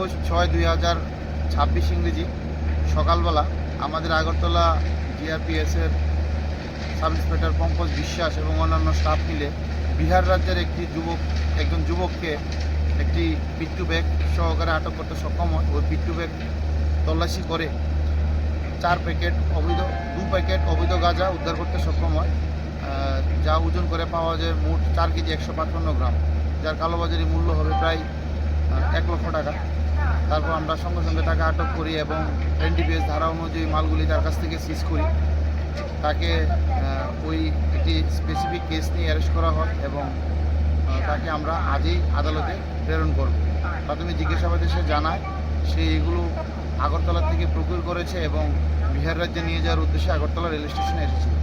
21/6/2026 ইংরেজি সকালবেলা আমাদের আগরতলা জিআরপিএসের সাব ইন্সপেক্টর পঙ্কজ বিশ্বাস এবং অন্যান্য স্টাফ মিলে বিহার রাজ্যের একজন যুবককে একটি পিট্টু ব্যাগ সহকারে আটক করতে সক্ষম হয়। ওই পিট্টু ব্যাগ তল্লাশি করে 2 প্যাকেট অবৈধ গাঁজা উদ্ধার করতে সক্ষম হয়, যা ওজন করে পাওয়া যায় মোট 4 কেজি 155 গ্রাম, যার কালোবাজারি মূল্য হবে প্রায় 1 লক্ষ টাকা। তারপর আমরা সঙ্গে সঙ্গে তাকে আটক করি এবং এনডিপিএস ধারা অনুযায়ী মালগুলি তার কাছ থেকে সিজ করি। তাকে ওই একটি স্পেসিফিক কেস নিয়ে অ্যারেস্ট করা হয় এবং তাকে আমরা আজই আদালতে প্রেরণ করব। প্রাথমিক জিজ্ঞাসাবাদে সে জানায় সে এগুলো আগরতলা থেকে প্রকিউর করেছে এবং বিহার রাজ্যে নিয়ে যাওয়ার উদ্দেশ্যে আগরতলা রেল স্টেশনে এসেছিল।